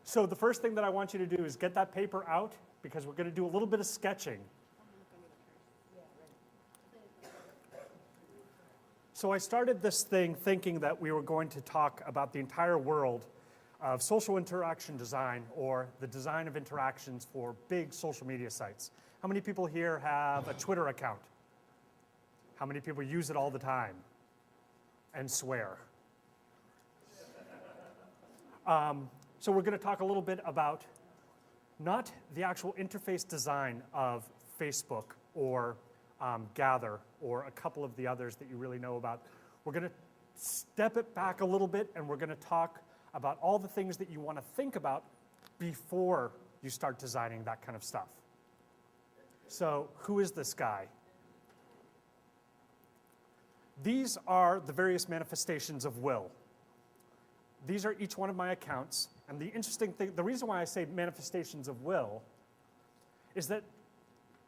So the first thing that I want you to do is get that paper out, because we're going to do a little bit of sketching. So I started this thing thinking that we were going to talk about the entire world of social interaction design, or the design of interactions for big social media sites. How many people here have a Twitter account? How many people use it all the time and swear? So we're going to talk a little bit about not the actual interface design of Facebook or Gather or a couple of the others that you really know about. We're going to step it back a little bit, and we're going to talk about all the things that you want to think about before you start designing that kind of stuff. So who is this guy? These are the various manifestations of will. These are each one of my accounts. And the interesting thing, the reason why I say manifestations of will is that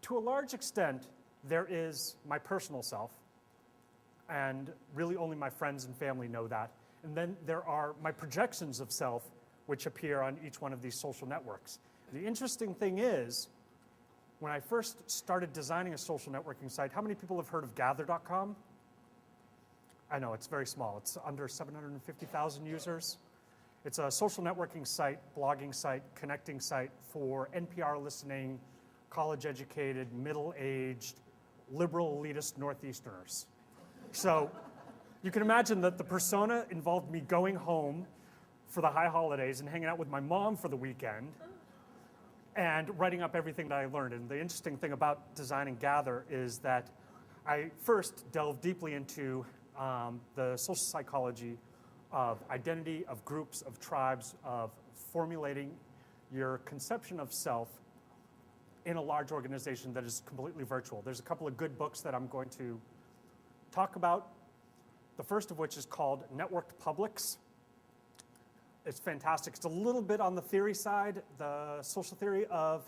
to a large extent, there is my personal self, and really only my friends and family know that. And then there are my projections of self, which appear on each one of these social networks. The interesting thing is, when I first started designing a social networking site, how many people have heard of gather.com? I know, it's very small. It's under 750,000 users. It's a social networking site, blogging site, connecting site for NPR listening, college-educated, middle-aged, liberal elitist Northeasterners. So you can imagine that the persona involved me going home for the high holidays and hanging out with my mom for the weekend and writing up everything that I learned. And the interesting thing about designing Gather is that I first delved deeply into the social psychology of identity, of groups, of tribes, of formulating your conception of self in a large organization that is completely virtual. There's a couple of good books that I'm going to talk about. The first of which is called Networked Publics. It's fantastic. It's a little bit on the theory side, the social theory of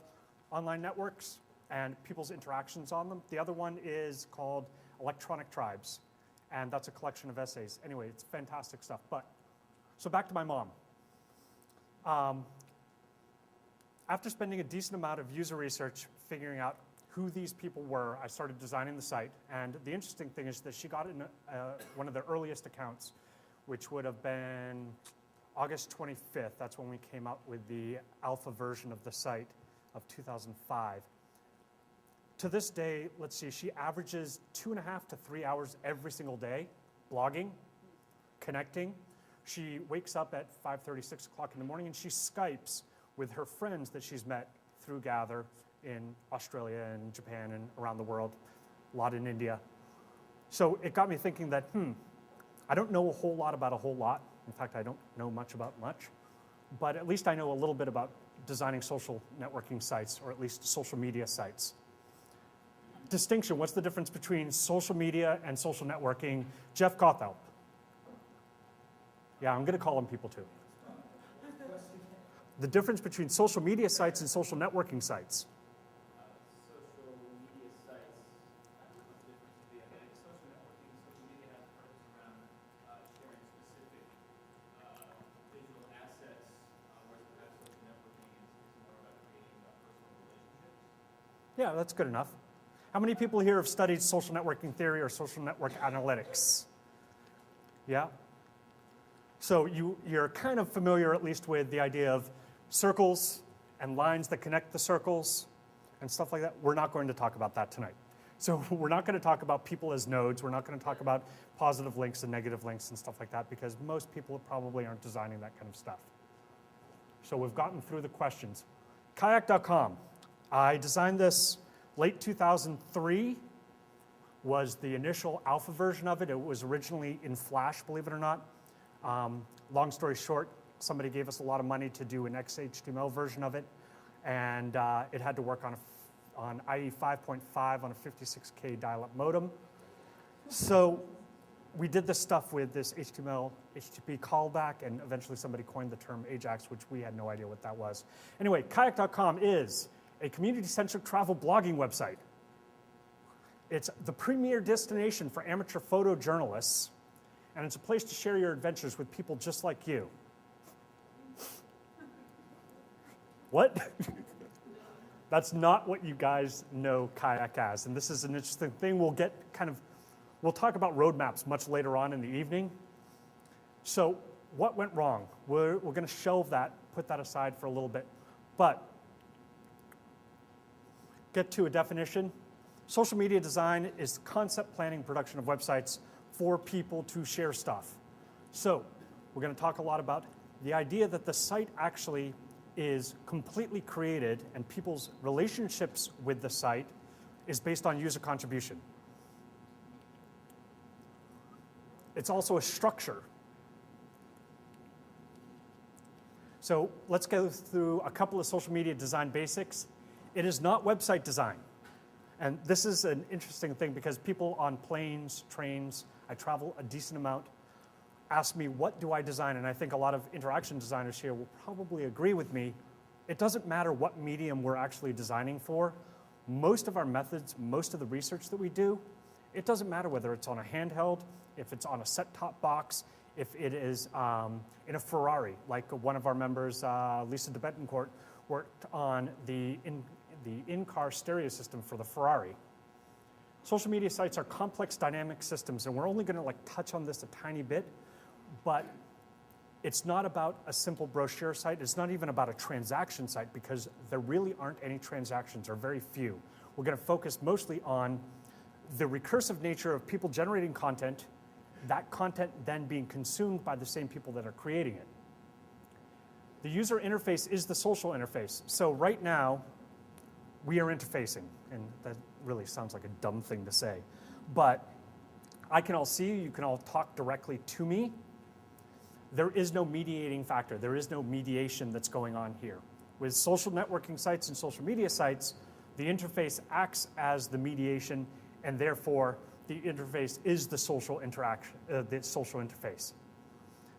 online networks and people's interactions on them. The other one is called Electronic Tribes, and that's a collection of essays. Anyway, it's fantastic stuff. So back to my mom. After spending a decent amount of user research figuring out who these people were, I started designing the site. And the interesting thing is that she got in one of the earliest accounts, which would have been August 25th. That's when we came out with the alpha version of the site of 2005. To this day, let's see, she averages 2.5 to 3 hours every single day blogging, connecting. She wakes up at 5:30, 6 o'clock in the morning, and she Skypes with her friends that she's met through Gather in Australia and Japan and around the world, a lot in India. So it got me thinking that, I don't know a whole lot about a whole lot. In fact, I don't know much about much. But at least I know a little bit about designing social networking sites, or at least social media sites. Distinction, what's the difference between social media and social networking? Jeff Cawthorpe. Yeah, I'm going to call him people too. The difference between social media sites and social networking sites. Social media sites, what's the difference? I think social networking, social media has a purpose around sharing specific visual assets, whereas perhaps social networking is more about creating personal relationships. Yeah, that's good enough. How many people here have studied social networking theory or social network analytics? Yeah? So you're kind of familiar, at least, with the idea of circles and lines that connect the circles and stuff like that. We're not going to talk about that tonight. So we're not going to talk about people as nodes. We're not going to talk about positive links and negative links and stuff like that, because most people probably aren't designing that kind of stuff. So we've gotten through the questions. Kayak.com. I designed this late 2003, was the initial alpha version of it. It was originally in Flash, believe it or not. Long story short, somebody gave us a lot of money to do an XHTML version of it, and it had to work on IE 5.5 on a 56K dial-up modem. So we did this stuff with this HTML, HTTP callback, and eventually somebody coined the term AJAX, which we had no idea what that was. Anyway, Kayak.com is a community-centric travel blogging website. It's the premier destination for amateur photojournalists, and it's a place to share your adventures with people just like you. What? That's not what you guys know Kayak as. And this is an interesting thing. We'll talk about roadmaps much later on in the evening. So what went wrong? We're going to shelve that, put that aside for a little bit. But get to a definition. Social media design is concept planning, production of websites for people to share stuff. So we're going to talk a lot about the idea that the site actually is completely created and people's relationships with the site is based on user contribution. It's also a structure. So let's go through a couple of social media design basics. It is not website design. And this is an interesting thing because people on planes, trains, I travel a decent amount, ask me, what do I design? And I think a lot of interaction designers here will probably agree with me. It doesn't matter what medium we're actually designing for. Most of our methods, most of the research that we do, it doesn't matter whether it's on a handheld, if it's on a set-top box, if it is in a Ferrari, like one of our members, Lisa de Betancourt, worked on the in-car stereo system for the Ferrari. Social media sites are complex dynamic systems, and we're only going to touch on this a tiny bit, but it's not about a simple brochure site. It's not even about a transaction site because there really aren't any transactions or very few. We're going to focus mostly on the recursive nature of people generating content, that content then being consumed by the same people that are creating it. The user interface is the social interface. So right now, we are interfacing, and that really sounds like a dumb thing to say. But I can all see you, you can all talk directly to me. There is no mediating factor. There is no mediation that's going on here. With social networking sites and social media sites, the interface acts as the mediation, and therefore the interface is the social interaction, the social interface.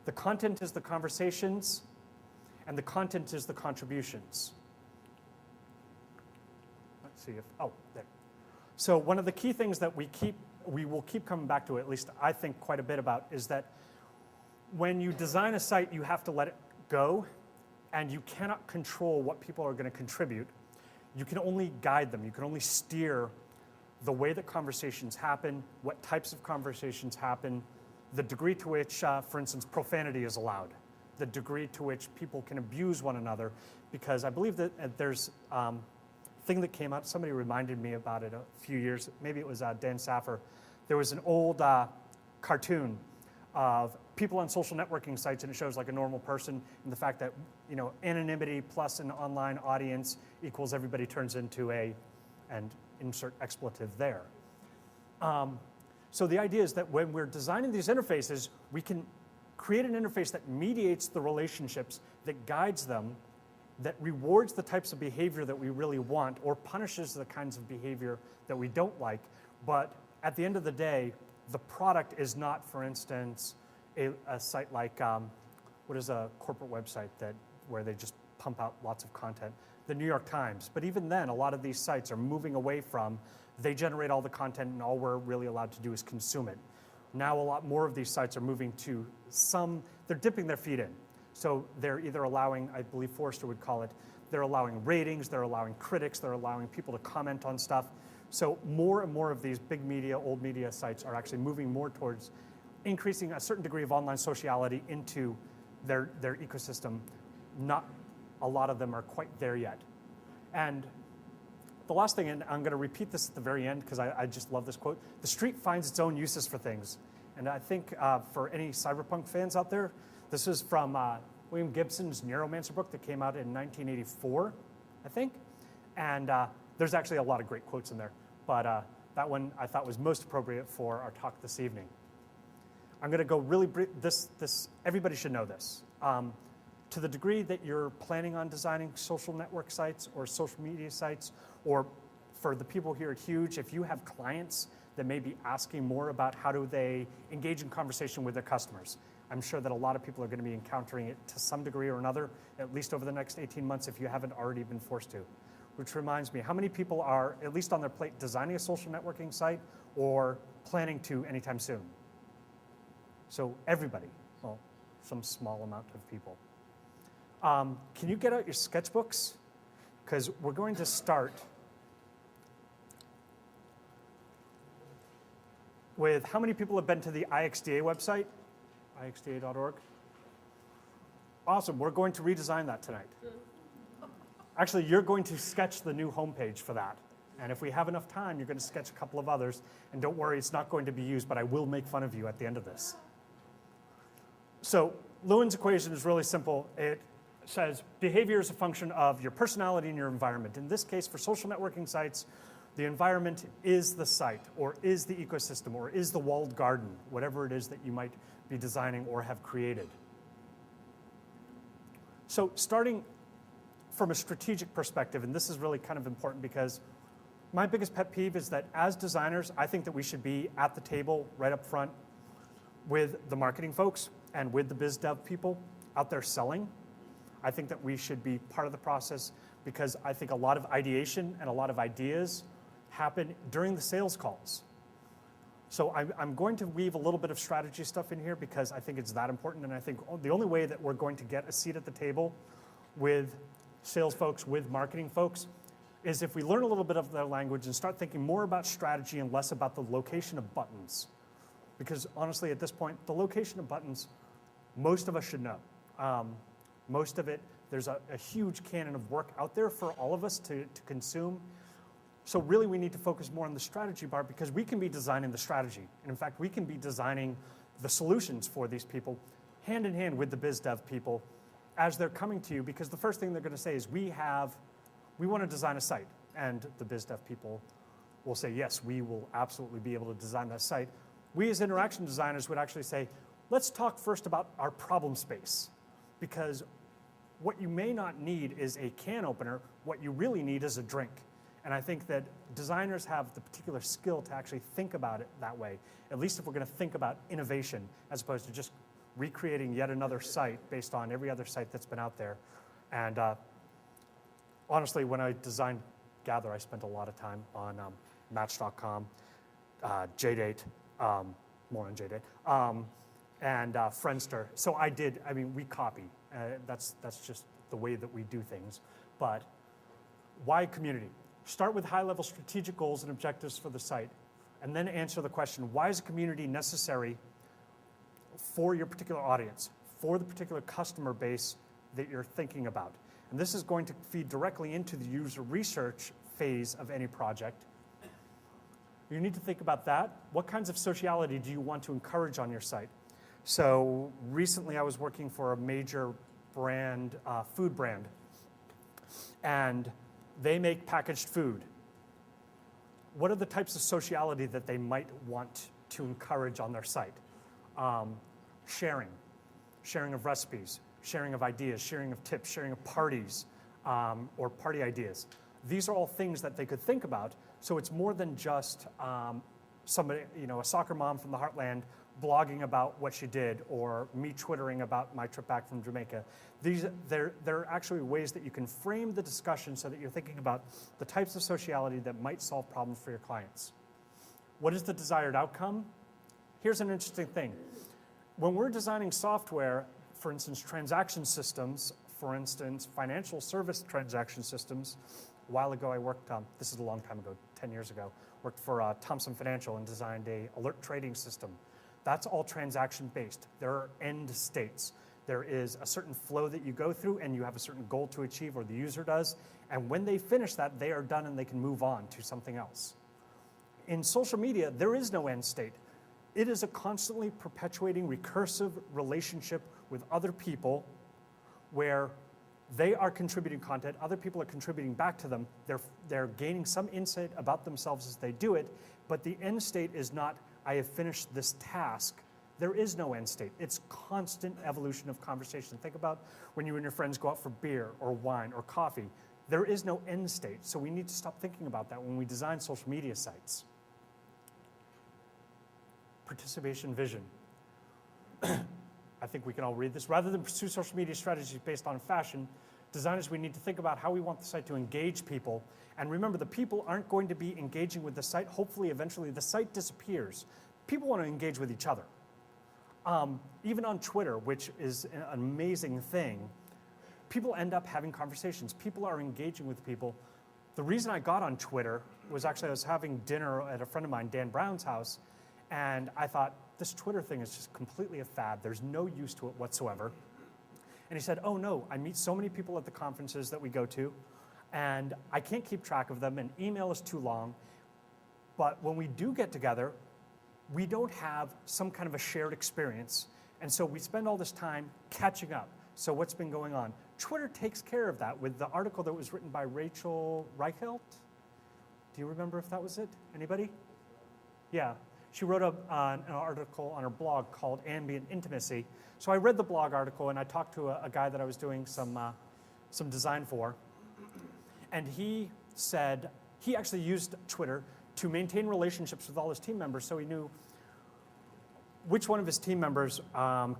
The content is the conversations, and the content is the contributions. Let's see if, oh, there. So one of the key things that we will keep coming back to, at least I think quite a bit about, is that when you design a site, you have to let it go, and you cannot control what people are going to contribute. You can only guide them. You can only steer the way that conversations happen, what types of conversations happen, the degree to which, for instance, profanity is allowed, the degree to which people can abuse one another, because I believe that there's a thing that came out, somebody reminded me about it a few years, maybe it was Dan Saffer. There was an old cartoon of people on social networking sites, and it shows like a normal person, and the fact that anonymity plus an online audience equals everybody turns into and insert expletive there. So the idea is that when we're designing these interfaces, we can create an interface that mediates the relationships, that guides them, that rewards the types of behavior that we really want, or punishes the kinds of behavior that we don't like. But at the end of the day, the product is not, for instance, a site like, what is a corporate website where they just pump out lots of content? The New York Times. But even then, a lot of these sites are moving away from, they generate all the content and all we're really allowed to do is consume it. Now a lot more of these sites are moving to they're dipping their feet in. So they're either allowing, I believe Forrester would call it, they're allowing ratings, they're allowing critics, they're allowing people to comment on stuff. So more and more of these big media, old media sites are actually moving more towards increasing a certain degree of online sociality into their ecosystem. Not a lot of them are quite there yet. And the last thing, and I'm going to repeat this at the very end because I just love this quote, the street finds its own uses for things. And I think for any cyberpunk fans out there, this is from William Gibson's Neuromancer book that came out in 1984, I think. And there's actually a lot of great quotes in there. But that one I thought was most appropriate for our talk this evening. I'm going to go really brief. Everybody should know this. To the degree that you're planning on designing social network sites or social media sites, or for the people here at Huge, if you have clients that may be asking more about how do they engage in conversation with their customers, I'm sure that a lot of people are going to be encountering it to some degree or another, at least over the next 18 months if you haven't already been forced to. Which reminds me, how many people are, at least on their plate, designing a social networking site or planning to anytime soon? So everybody, well, some small amount of people. Can you get out your sketchbooks because we're going to start with how many people have been to the IXDA website, ixda.org? Awesome, we're going to redesign that tonight. Actually, you're going to sketch the new homepage for that. And if we have enough time, you're going to sketch a couple of others. And don't worry, it's not going to be used, but I will make fun of you at the end of this. So Lewin's equation is really simple. It says behavior is a function of your personality and your environment. In this case, for social networking sites, the environment is the site, or is the ecosystem, or is the walled garden, whatever it is that you might be designing or have created. So starting from a strategic perspective, and this is really kind of important because my biggest pet peeve is that as designers, I think that we should be at the table right up front with the marketing folks and with the biz dev people out there selling. I think that we should be part of the process because I think a lot of ideation and a lot of ideas happen during the sales calls. So I'm going to weave a little bit of strategy stuff in here because I think it's that important, and I think the only way that we're going to get a seat at the table with sales folks, with marketing folks, is if we learn a little bit of their language and start thinking more about strategy and less about the location of buttons. Because honestly, at this point, the location of buttons, most of us should know. Most of it, there's a huge canon of work out there for all of us to consume. So really, we need to focus more on the strategy part because we can be designing the strategy. And in fact, we can be designing the solutions for these people hand in hand with the biz dev people as they're coming to you, because the first thing they're going to say is, we want to design a site. And the biz dev people will say, yes, we will absolutely be able to design that site. We as interaction designers would actually say, let's talk first about our problem space. Because what you may not need is a can opener. What you really need is a drink. And I think that designers have the particular skill to actually think about it that way, at least if we're going to think about innovation as opposed to just recreating yet another site based on every other site that's been out there. And honestly, when I designed Gather, I spent a lot of time on Match.com, JDate, more on JDate, and Friendster. So we copy. That's just the way that we do things. But why community? Start with high-level strategic goals and objectives for the site, and then answer the question, why is a community necessary for your particular audience, for the particular customer base that you're thinking about? And this is going to feed directly into the user research phase of any project. You need to think about that. What kinds of sociality do you want to encourage on your site? So recently I was working for a major brand, food brand, and they make packaged food. What are the types of sociality that they might want to encourage on their site? Sharing of recipes, sharing of ideas, sharing of tips, sharing of parties, or party ideas. These are all things that they could think about. So it's more than just somebody, a soccer mom from the heartland blogging about what she did, or me twittering about my trip back from Jamaica. There are actually ways that you can frame the discussion so that you're thinking about the types of sociality that might solve problems for your clients. What is the desired outcome? Here's an interesting thing. When we're designing software, for instance, transaction systems, for instance, financial service transaction systems, a while ago I worked, this is a long time ago, 10 years ago, worked for Thomson Financial and designed a alert trading system. That's all transaction-based. There are end states. There is a certain flow that you go through, and you have a certain goal to achieve, or the user does. And when they finish that, they are done, and they can move on to something else. In social media, there is no end state. It is a constantly perpetuating recursive relationship with other people where they are contributing content, other people are contributing back to them. They're gaining some insight about themselves as they do it, but the end state is not, I have finished this task. There is no end state. It's constant evolution of conversation. Think about when you and your friends go out for beer or wine or coffee. There is no end state, so we need to stop thinking about that when we design social media sites. Participation vision. I think we can all read this. Rather than pursue social media strategies based on fashion, designers, we need to think about how we want the site to engage people. And remember, the people aren't going to be engaging with the site. Hopefully, eventually, the site disappears. People want to engage with each other. Even on Twitter, which is an amazing thing, people end up having conversations. People are engaging with people. The reason I got on Twitter was actually I was having dinner at a friend of mine, Dan Brown's house, and I thought, this Twitter thing is just completely a fad. There's no use to it whatsoever. And he said, oh no, I meet so many people at the conferences that we go to, and I can't keep track of them, and email is too long. But when we do get together, we don't have some kind of a shared experience. And so we spend all this time catching up. So what's been going on? Twitter takes care of that with the article that was written by Rachel Reichelt. Do you remember if that was it? Anybody? Yeah. She wrote an article on her blog called Ambient Intimacy. So I read the blog article and I talked to a guy that I was doing some design for. And he said he actually used Twitter to maintain relationships with all his team members, so he knew which one of his team members'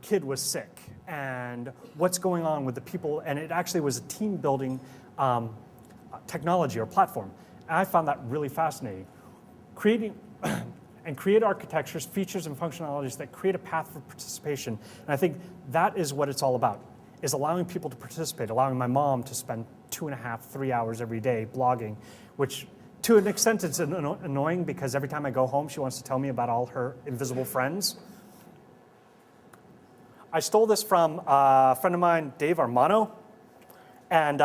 kid was sick and what's going on with the people. And it actually was a team building technology or platform. And I found that really fascinating. Create architectures, features, and functionalities that create a path for participation. And I think that is what it's all about, is allowing people to participate, allowing my mom to spend 2.5, 3 hours every day blogging, which to an extent it's annoying because every time I go home, she wants to tell me about all her invisible friends. I stole this from a friend of mine, Dave Armano, and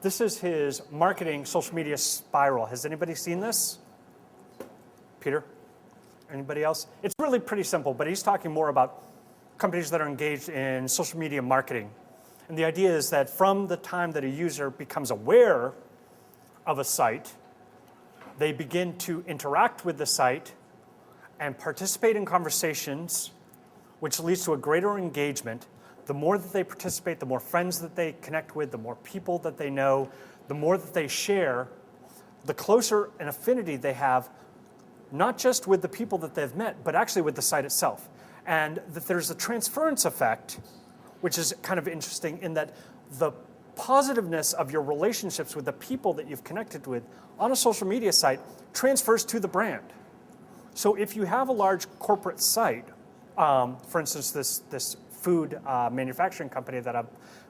this is his marketing social media spiral. Has anybody seen this? Peter? Anybody else? It's really pretty simple, but he's talking more about companies that are engaged in social media marketing. And the idea is that from the time that a user becomes aware of a site, they begin to interact with the site and participate in conversations, which leads to a greater engagement. The more that they participate, the more friends that they connect with, the more people that they know, the more that they share, the closer an affinity they have, not just with the people that they've met, but actually with the site itself. And that there's a transference effect, which is kind of interesting in that the positiveness of your relationships with the people that you've connected with on a social media site transfers to the brand. So if you have a large corporate site, for instance, this food manufacturing company that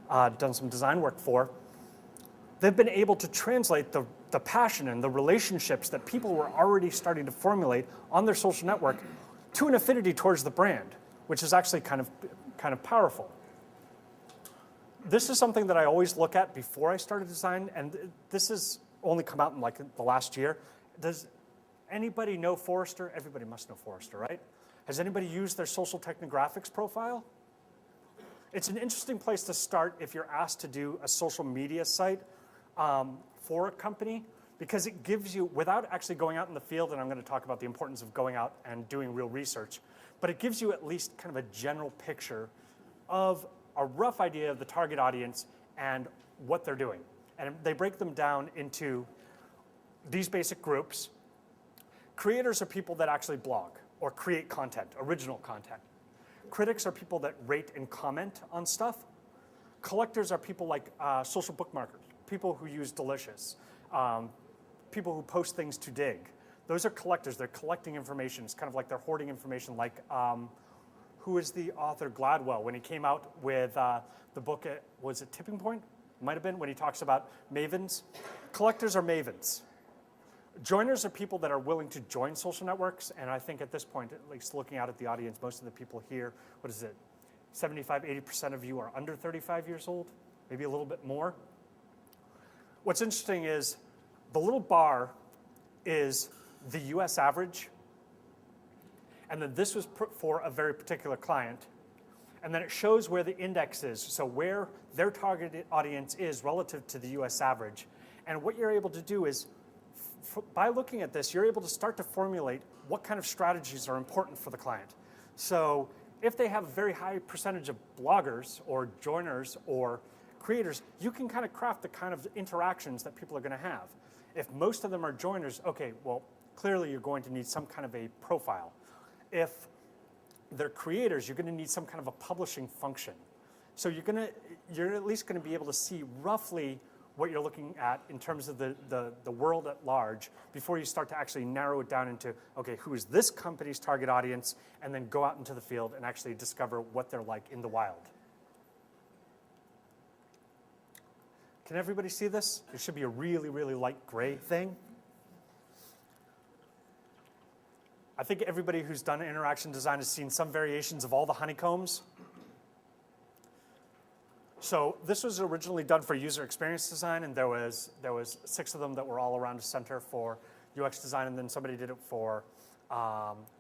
I've done some design work for, they've been able to translate the passion and the relationships that people were already starting to formulate on their social network to an affinity towards the brand, which is actually kind of powerful. This is something that I always look at before I started design, and this has only come out in like the last year. Does anybody know Forrester? Everybody must know Forrester, right? Has anybody used their social technographics profile? It's an interesting place to start if you're asked to do a social media site for a company, because it gives you, without actually going out in the field, and I'm going to talk about the importance of going out and doing real research, but it gives you at least kind of a general picture of a rough idea of the target audience and what they're doing. And they break them down into these basic groups. Creators are people that actually blog or create content, original content. Critics are people that rate and comment on stuff. Collectors are people like social bookmarkers, people who use Delicious, people who post things to dig. Those are collectors. They're collecting information. It's kind of like they're hoarding information, like who is the author Gladwell when he came out with the book, was it Tipping Point? Might have been, when he talks about mavens. Collectors are mavens. Joiners are people that are willing to join social networks, and I think at this point, at least looking out at the audience, most of the people here, what is it, 75, 80% of you are under 35 years old, maybe a little bit more. What's interesting is the little bar is the US average, and then this was for a very particular client, and then it shows where the index is, so where their targeted audience is relative to the US average. And what you're able to do is, by looking at this, you're able to start to formulate what kind of strategies are important for the client. So if they have a very high percentage of bloggers or joiners or creators, you can kind of craft the kind of interactions that people are going to have. If most of them are joiners, okay, well, clearly you're going to need some kind of a profile. If they're creators, you're going to need some kind of a publishing function. So you're at least going to be able to see roughly what you're looking at in terms of the world at large before you start to actually narrow it down into, okay, who is this company's target audience, and then go out into the field and actually discover what they're like in the wild. Can everybody see this? It should be a really, really light gray thing. I think everybody who's done interaction design has seen some variations of all the honeycombs. So this was originally done for user experience design, and there was 6 of them that were all around a center for UX design, and then somebody did it for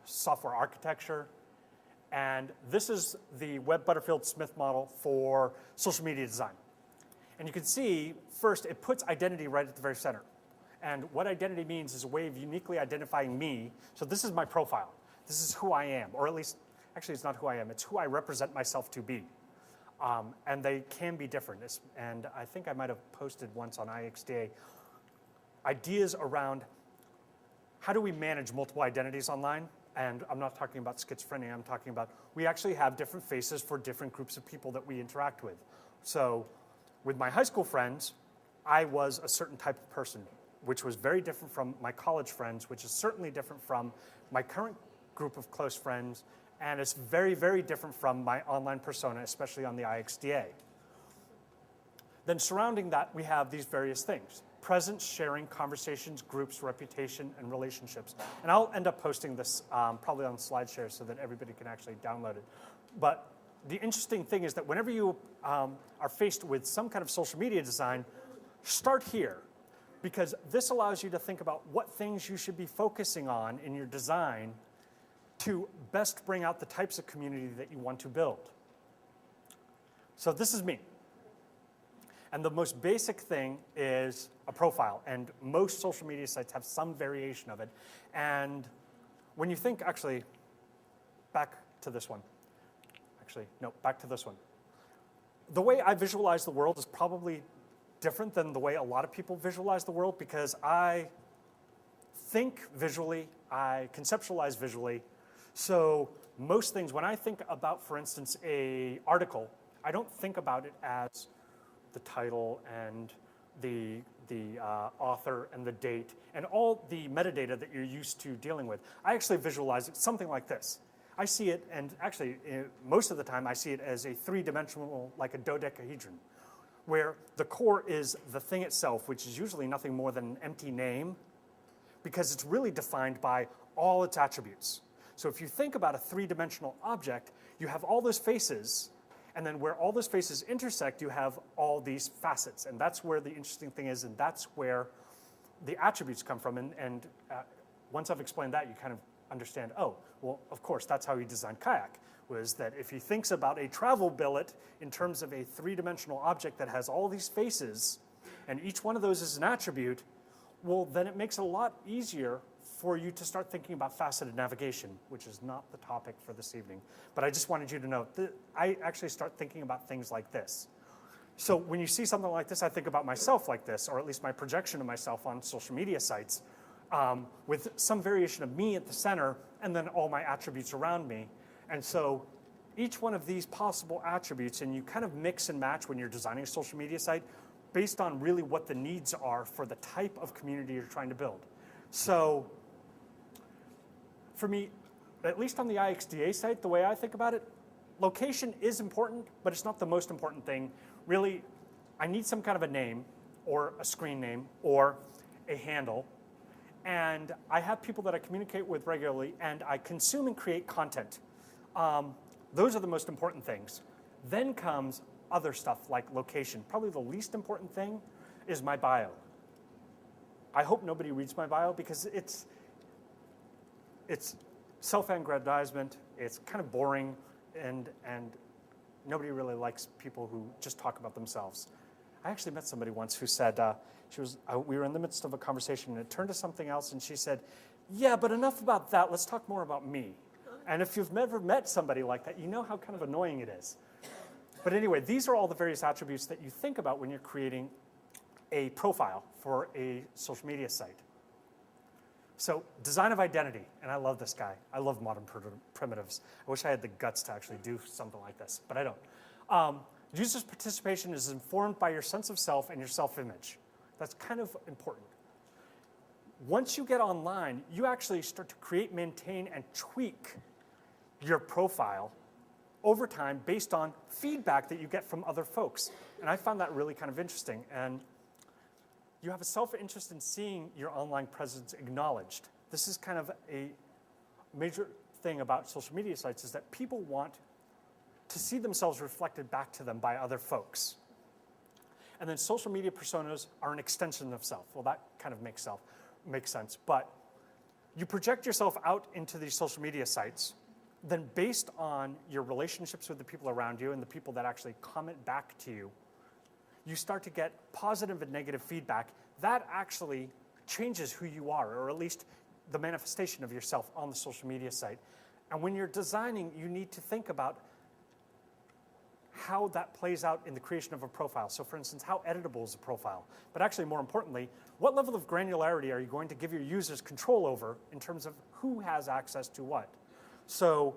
software architecture. And this is the Webb-Butterfield-Smith model for social media design. And you can see, first, it puts identity right at the very center. And what identity means is a way of uniquely identifying me. So this is my profile. This is who I am, or at least, actually it's not who I am, it's who I represent myself to be. And they can be different. And I think I might have posted once on IXDA ideas around how do we manage multiple identities online. And I'm not talking about schizophrenia, I'm talking about we actually have different faces for different groups of people that we interact with. So with my high school friends, I was a certain type of person, which was very different from my college friends, which is certainly different from my current group of close friends, and it's very, very different from my online persona, especially on the IXDA. Then surrounding that, we have these various things: presence, sharing, conversations, groups, reputation, and relationships. And I'll end up posting this probably on SlideShare so that everybody can actually download it. But the interesting thing is that whenever you are faced with some kind of social media design, start here, because this allows you to think about what things you should be focusing on in your design to best bring out the types of community that you want to build. So this is me. And the most basic thing is a profile, and most social media sites have some variation of it. And when you think, actually, back to this one. Actually, no, back to this one. The way I visualize the world is probably different than the way a lot of people visualize the world, because I think visually, I conceptualize visually. So most things, when I think about, for instance, an article, I don't think about it as the title and the author and the date and all the metadata that you're used to dealing with. I actually visualize it something like this. I see it, and actually most of the time I see it as a 3-dimensional, like a dodecahedron, where the core is the thing itself, which is usually nothing more than an empty name, because it's really defined by all its attributes. So if you think about a 3-dimensional object, you have all those faces, and then where all those faces intersect, you have all these facets. And that's where the interesting thing is, and that's where the attributes come from. And once I've explained that, you kind of understand, oh, well, of course, that's how he designed Kayak, was that if he thinks about a travel billet in terms of a 3-dimensional object that has all these faces, and each one of those is an attribute, well, then it makes it a lot easier for you to start thinking about faceted navigation, which is not the topic for this evening. But I just wanted you to know that I actually start thinking about things like this. So when you see something like this, I think about myself like this, or at least my projection of myself on social media sites, with some variation of me at the center, and then all my attributes around me. And so each one of these possible attributes, and you kind of mix and match when you're designing a social media site, based on really what the needs are for the type of community you're trying to build. So for me, at least on the IXDA site, the way I think about it, location is important, but it's not the most important thing. Really, I need some kind of a name, or a screen name, or a handle. And I have people that I communicate with regularly, and I consume and create content. Those are the most important things. Then comes other stuff like location. Probably the least important thing is my bio. I hope nobody reads my bio, because it's self-aggrandizement, it's kind of boring, and nobody really likes people who just talk about themselves. I actually met somebody once who said, we were in the midst of a conversation, and it turned to something else, and she said, yeah, but enough about that, let's talk more about me. And if you've never met somebody like that, you know how kind of annoying it is. But anyway, these are all the various attributes that you think about when you're creating a profile for a social media site. So design of identity, and I love this guy. I love modern primitives. I wish I had the guts to actually do something like this, but I don't. User's participation is informed by your sense of self and your self-image. That's kind of important. Once you get online, you actually start to create, maintain, and tweak your profile over time based on feedback that you get from other folks. And I found that really kind of interesting. And you have a self-interest in seeing your online presence acknowledged. This is kind of a major thing about social media sites, is that people want to see themselves reflected back to them by other folks. And then social media personas are an extension of self. Well, that kind of makes sense. But you project yourself out into these social media sites, then based on your relationships with the people around you and the people that actually comment back to you, you start to get positive and negative feedback that actually changes who you are, or at least the manifestation of yourself on the social media site. And when you're designing, you need to think about how that plays out in the creation of a profile. So for instance, how editable is a profile? But actually, more importantly, what level of granularity are you going to give your users control over in terms of who has access to what? So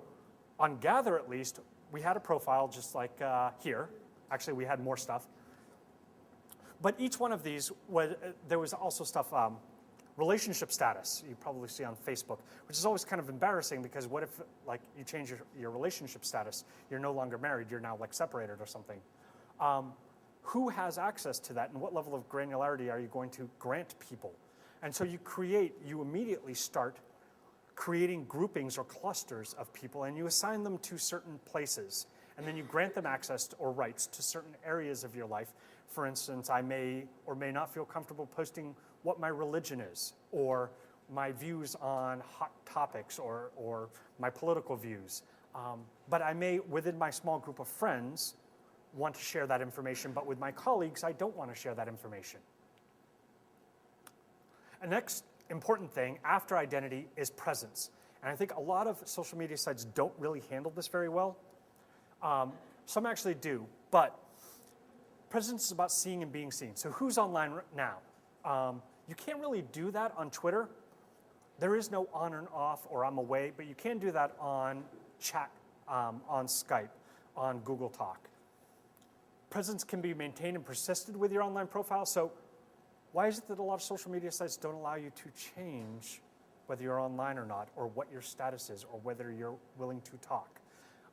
on Gather, at least, we had a profile just like here. Actually, we had more stuff. But each one of these, there was also stuff, relationship status, you probably see on Facebook, which is always kind of embarrassing, because what if like you change your relationship status, you're no longer married, you're now like separated or something. Who has access to that, and what level of granularity are you going to grant people? And so you immediately start creating groupings or clusters of people, and you assign them to certain places, and then you grant them access or rights to certain areas of your life. For instance, I may or may not feel comfortable posting what my religion is, or my views on hot topics, or my political views. But I may, within my small group of friends, want to share that information, but with my colleagues, I don't want to share that information. A next important thing after identity is presence. And I think a lot of social media sites don't really handle this very well. Some actually do, but presence is about seeing and being seen. So who's online now? You can't really do that on Twitter. There is no on and off or I'm away, but you can do that on chat, on Skype, on Google Talk. Presence can be maintained and persisted with your online profile. So why is it that a lot of social media sites don't allow you to change whether you're online or not, or what your status is, or whether you're willing to talk?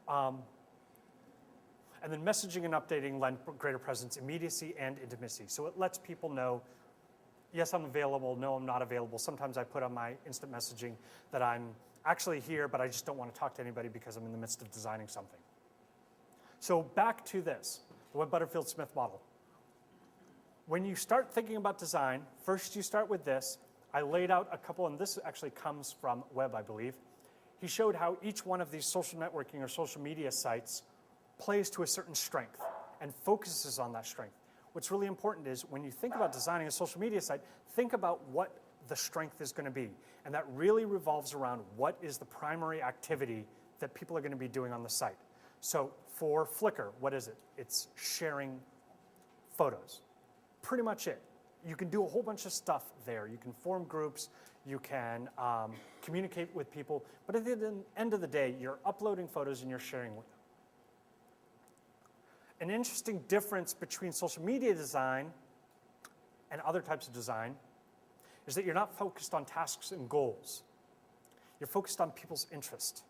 And then messaging and updating lend greater presence, immediacy, and intimacy. So it lets people know, yes, I'm available, no, I'm not available. Sometimes I put on my instant messaging that I'm actually here, but I just don't want to talk to anybody because I'm in the midst of designing something. So back to this, the Webb-Butterfield-Smith model. When you start thinking about design, first you start with this. I laid out a couple, and this actually comes from Webb, I believe. He showed how each one of these social networking or social media sites plays to a certain strength and focuses on that strength. What's really important is when you think about designing a social media site, think about what the strength is going to be. And that really revolves around what is the primary activity that people are going to be doing on the site. So for Flickr, what is it? It's sharing photos. Pretty much it. You can do a whole bunch of stuff there. You can form groups, you can communicate with people, but at the end of the day, you're uploading photos and you're sharing with them. An interesting difference between social media design and other types of design is that you're not focused on tasks and goals. You're focused on people's interest.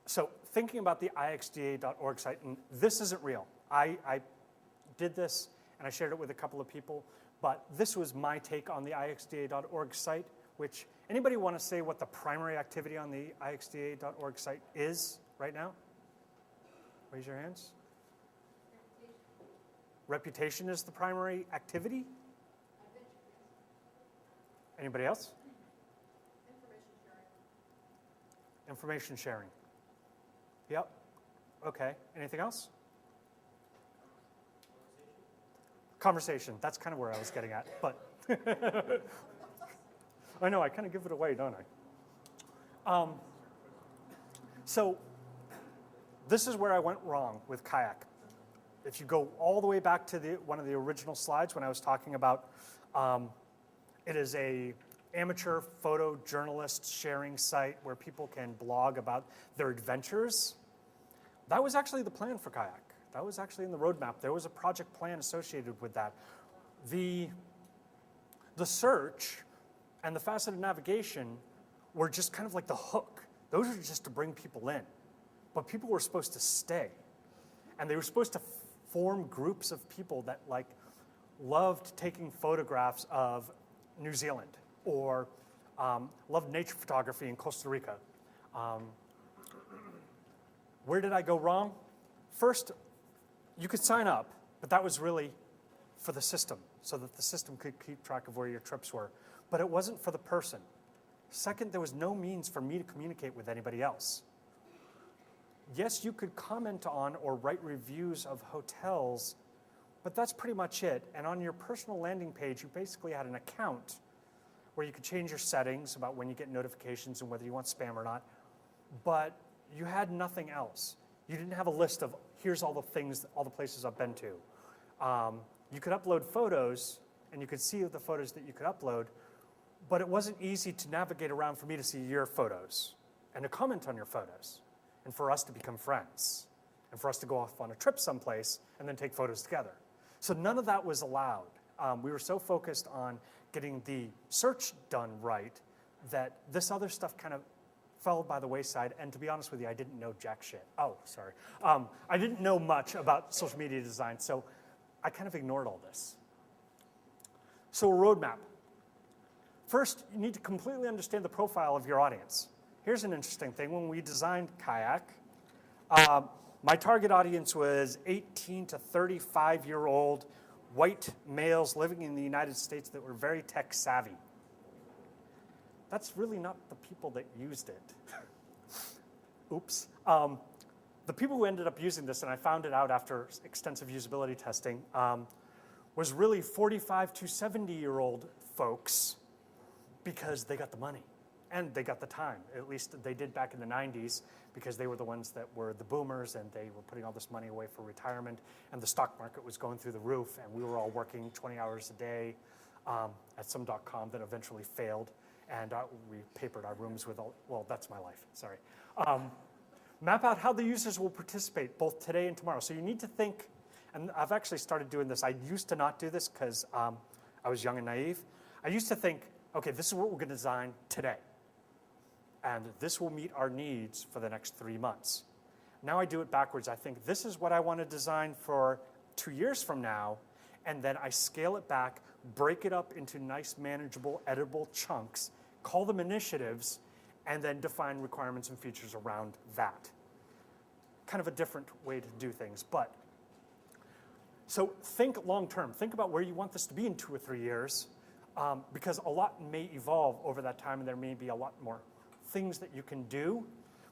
So thinking about the ixda.org site, and this isn't real. I did this and I shared it with a couple of people, but this was my take on the ixda.org site, which, anybody want to say what the primary activity on the ixda.org site is right now? Raise your hands. Reputation is the primary activity? Anybody else? Information sharing. Yep. Okay. Anything else? Conversation. That's kind of where I was getting at, but I know I kind of give it away, don't I? So this is where I went wrong with Kayak. If you go all the way back to one of the original slides when I was talking about it is a amateur photojournalist sharing site where people can blog about their adventures. That was actually the plan for Kayak. That was actually in the roadmap. There was a project plan associated with that. The search and the faceted navigation were just kind of like the hook Those are just to bring people in. But people were supposed to stay. And they were supposed to form groups of people that like loved taking photographs of New Zealand or loved nature photography in Costa Rica. Where did I go wrong? First, you could sign up, but that was really for the system, so that the system could keep track of where your trips were. But it wasn't for the person. Second, there was no means for me to communicate with anybody else. Yes, you could comment on or write reviews of hotels, but that's pretty much it. And on your personal landing page, you basically had an account where you could change your settings about when you get notifications and whether you want spam or not. But you had nothing else. You didn't have a list of, here's all the things, all the places I've been to. You could upload photos, and you could see the photos that you could upload, but it wasn't easy to navigate around for me to see your photos and to comment on your photos and for us to become friends and for us to go off on a trip someplace and then take photos together. So none of that was allowed. We were so focused on getting the search done right that this other stuff kind of fell by the wayside, and to be honest with you, I didn't know jack shit. Oh, sorry. I didn't know much about social media design, so I kind of ignored all this. So a roadmap. First, you need to completely understand the profile of your audience. Here's an interesting thing. When we designed Kayak, my target audience was 18 to 35-year-old white males living in the United States that were very tech savvy. That's really not the people that used it. Oops. The people who ended up using this, and I found it out after extensive usability testing, was really 45 to 70-year-old folks because they got the money and they got the time. At least they did back in the 90s because they were the ones that were the boomers and they were putting all this money away for retirement and the stock market was going through the roof and we were all working 20 hours a day at some .com that eventually failed. And we papered our rooms with all, well, that's my life, sorry. Map out how the users will participate both today and tomorrow. So you need to think, and I've actually started doing this. I used to not do this because I was young and naive. I used to think, okay, this is what we're going to design today. And this will meet our needs for the next 3 months. Now I do it backwards. I think this is what I want to design for 2 years from now, and then I scale it back, break it up into nice, manageable, editable chunks, call them initiatives, and then define requirements and features around that. Kind of a different way to do things, but so think long term. Think about where you want this to be in 2 or 3 years, because a lot may evolve over that time, and there may be a lot more things that you can do,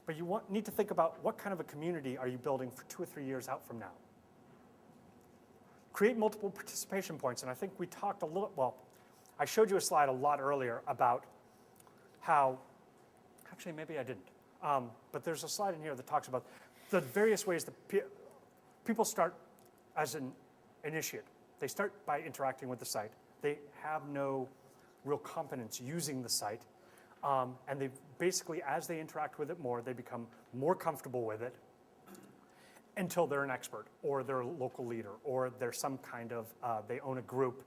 but you need to think about what kind of a community are you building for 2 or 3 years out from now. Create multiple participation points, and I think we talked a little, well, I showed you a slide a lot earlier about how, actually maybe I didn't, but there's a slide in here that talks about the various ways that people start as an initiate. They start by interacting with the site. They have no real competence using the site, and they basically, as they interact with it more, they become more comfortable with it until they're an expert, or they're a local leader, or they're some kind of, they own a group,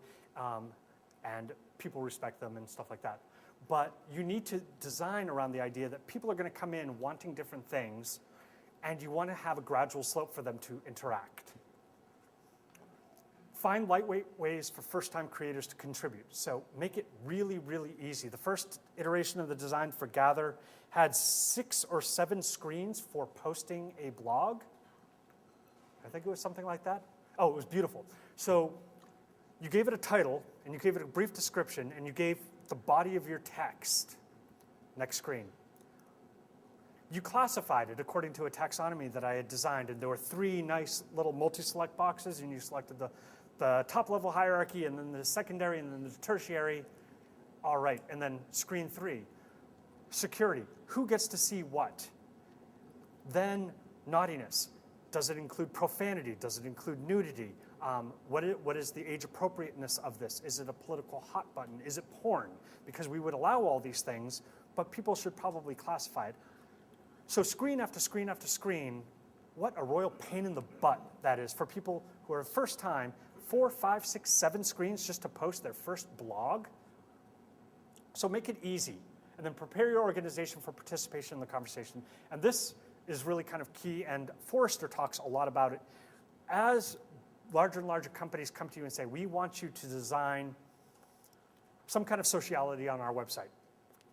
and people respect them and stuff like that. But you need to design around the idea that people are going to come in wanting different things, and you want to have a gradual slope for them to interact. Find lightweight ways for first-time creators to contribute. So make it really, really easy. The first iteration of the design for Gather had 6 or 7 screens for posting a blog. I think it was something like that. Oh, it was beautiful. So you gave it a title, and you gave it a brief description, and you gave the body of your text. Next screen. You classified it according to a taxonomy that I had designed, and there were 3 nice little multi-select boxes, and you selected the top-level hierarchy, and then the secondary, and then the tertiary. All right, and then screen 3. Security. Who gets to see what? Then naughtiness. Does it include profanity? Does it include nudity? What is the age appropriateness of this? Is it a political hot button? Is it porn? Because we would allow all these things, but people should probably classify it. So screen after screen after screen, what a royal pain in the butt that is for people who are first time, 4, 5, 6, 7 screens just to post their first blog. So make it easy. And then prepare your organization for participation in the conversation. And this is really kind of key, and Forrester talks a lot about it. As larger and larger companies come to you and say, we want you to design some kind of sociality on our website,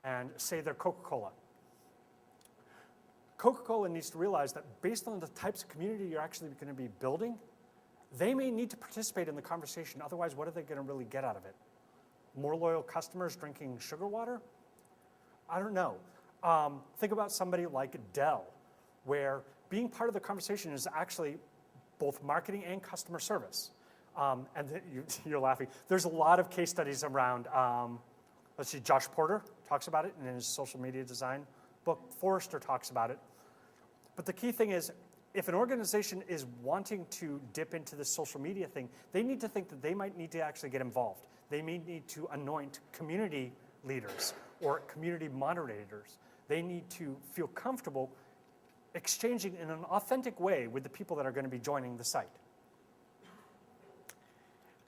and say they're Coca-Cola. Coca-Cola needs to realize that based on the types of community you're actually going to be building, they may need to participate in the conversation. Otherwise, what are they going to really get out of it? More loyal customers drinking sugar water? I don't know. Think about somebody like Dell, where being part of the conversation is actually both marketing and customer service. You're laughing. There's a lot of case studies around, let's see, Josh Porter talks about it in his social media design book. Forrester talks about it. But the key thing is, if an organization is wanting to dip into the social media thing, they need to think that they might need to actually get involved. They may need to anoint community leaders or community moderators. They need to feel comfortable exchanging in an authentic way with the people that are going to be joining the site.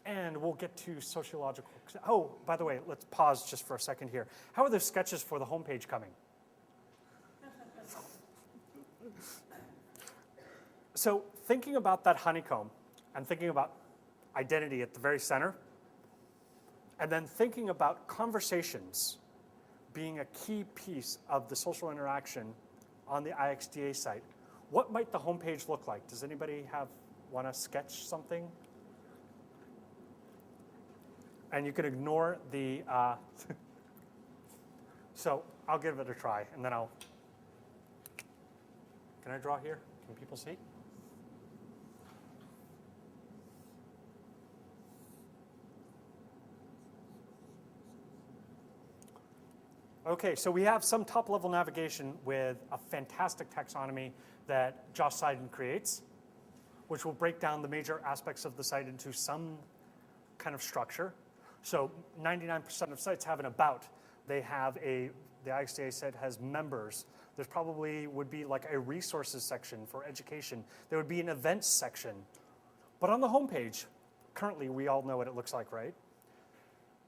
And we'll get to sociological. Oh, by the way, let's pause just for a second here. How are the sketches for the homepage coming? So thinking about that honeycomb and thinking about identity at the very center, and then thinking about conversations being a key piece of the social interaction on the IXDA site, what might the homepage look like? Does anybody want to sketch something? And you can ignore the, so I'll give it a try, and then can I draw here? Can people see? Okay, so we have some top-level navigation with a fantastic taxonomy that Josh Seiden creates, which will break down the major aspects of the site into some kind of structure. So 99% of sites have an about. They have the IXDA site has members. There's probably would be like a resources section for education. There would be an events section. But on the homepage, currently we all know what it looks like, right?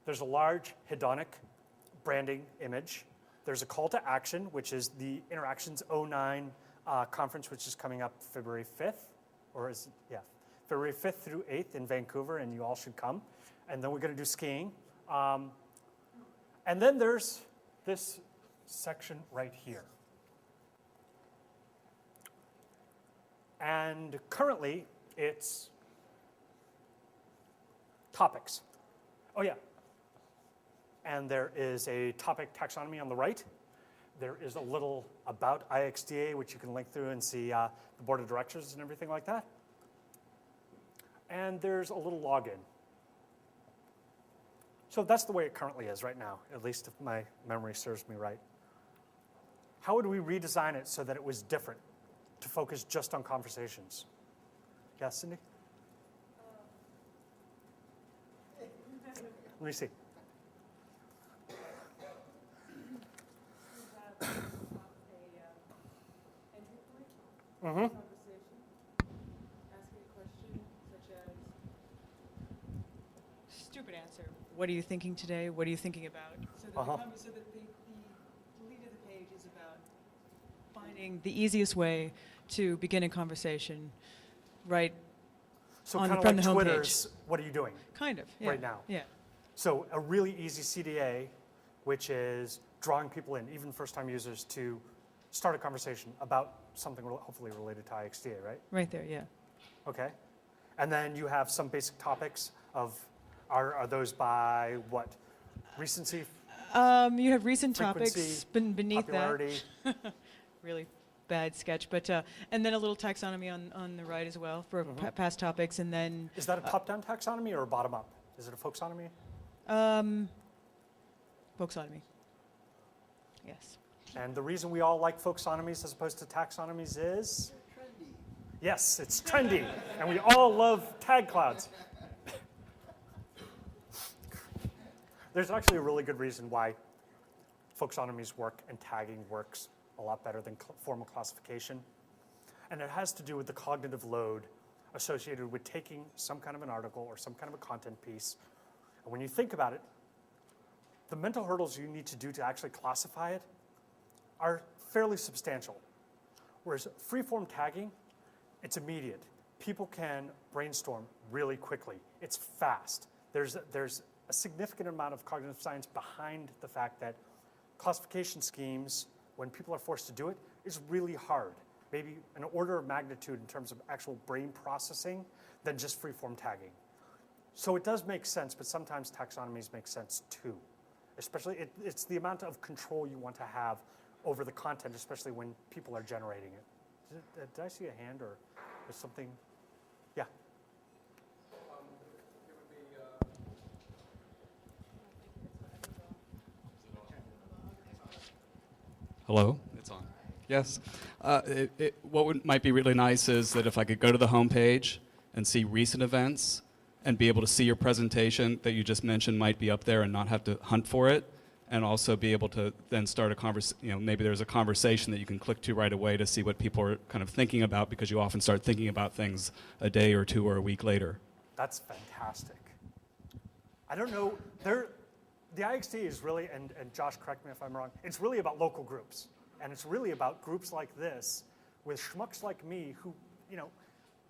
There's a large hedonic branding image. There's a call to action, which is the Interactions 09 conference, which is coming up February 5th, or is it, yeah, February 5th through 8th in Vancouver, and you all should come. And then we're going to do skiing. And then there's this section right here. And currently, it's topics. Oh, yeah. And there is a topic taxonomy on the right. There is a little about IXDA, which you can link through and see the board of directors and everything like that. And there's a little login. So that's the way it currently is right now, at least if my memory serves me right. How would we redesign it so that it was different, to focus just on conversations? Yes, Cindy? Let me see. Mm-hmm. Conversation, asking a question such as, stupid answer, what are you thinking today? What are you thinking about? So that, so that the lead of the page is about finding the easiest way to begin a conversation right So on kind of from like the homepage. Twitter's, what are you doing Kind of, yeah. right now? Yeah. So a really easy CDA, which is drawing people in, even first-time users, to start a conversation about something hopefully related to IXDA, right? Right there, yeah. Okay. And then you have some basic topics of, are those by what? Recency, You have recent topics frequency, beneath popularity? that. Really bad sketch, but and then a little taxonomy on the right as well for past topics, and then Is that a top-down taxonomy or a bottom-up? Is it a folksonomy? folksonomy. Yes. And the reason we all like folksonomies as opposed to taxonomies is? They're trendy. Yes, it's trendy, and we all love tag clouds. There's actually a really good reason why folksonomies work and tagging works a lot better than formal classification. And it has to do with the cognitive load associated with taking some kind of an article or some kind of a content piece. And when you think about it, the mental hurdles you need to do to actually classify it are fairly substantial. Whereas free-form tagging, it's immediate. People can brainstorm really quickly. It's fast. There's a significant amount of cognitive science behind the fact that classification schemes, when people are forced to do it, is really hard. Maybe an order of magnitude in terms of actual brain processing than just free-form tagging. So it does make sense, but sometimes taxonomies make sense too. Especially, it's the amount of control you want to have over the content, especially when people are generating it. Did I see a hand or something? Yeah. Hello, it's on. Yes. Might be really nice is that if I could go to the home page and see recent events and be able to see your presentation that you just mentioned might be up there and not have to hunt for it, and also be able to then start a conversation, maybe there's a conversation that you can click to right away to see what people are kind of thinking about, because you often start thinking about things a day or two or a week later. That's fantastic. I don't know, the IXD is really, and Josh, correct me if I'm wrong, it's really about local groups. And it's really about groups like this with schmucks like me who,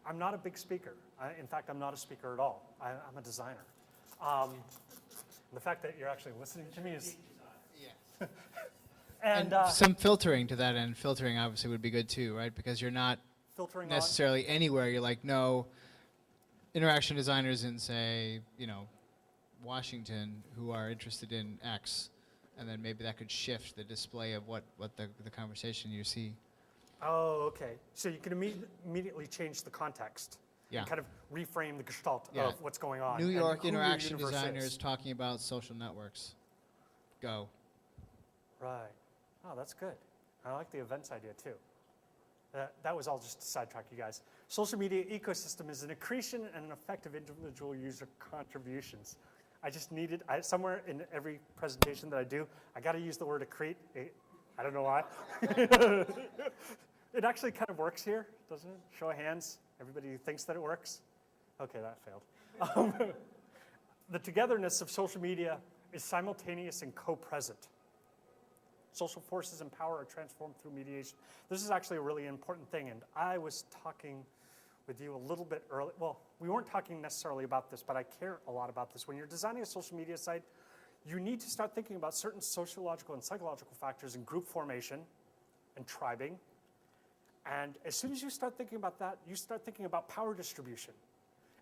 I'm not a big speaker. In fact, I'm not a speaker at all. I'm a designer. The fact that you're actually listening to me is... Yeah. and some filtering to that end. Filtering obviously would be good too, right? Because you're not filtering necessarily anywhere. You're like, no, interaction designers in, say, Washington who are interested in X, and then maybe that could shift the display of what the conversation you see. Oh, okay. So you can immediately change the context. Yeah. And kind of reframe the gestalt Yeah. of what's going on. New and York who your interaction universe designers is. talking about social networks. Go. Right. Oh, that's good. I like the events idea too. That was all just to sidetrack you guys. Social media ecosystem is an accretion and an effective individual user contributions. I just needed, somewhere in every presentation that I do, I got to use the word accrete. I don't know why. It actually kind of works here, doesn't it? Show of hands. Everybody thinks that it works. Okay, that failed. The togetherness of social media is simultaneous and co-present. Social forces and power are transformed through mediation. This is actually a really important thing, and I was talking with you a little bit early. Well, we weren't talking necessarily about this, but I care a lot about this. When you're designing a social media site, you need to start thinking about certain sociological and psychological factors in group formation and tribing. And as soon as you start thinking about that, you start thinking about power distribution.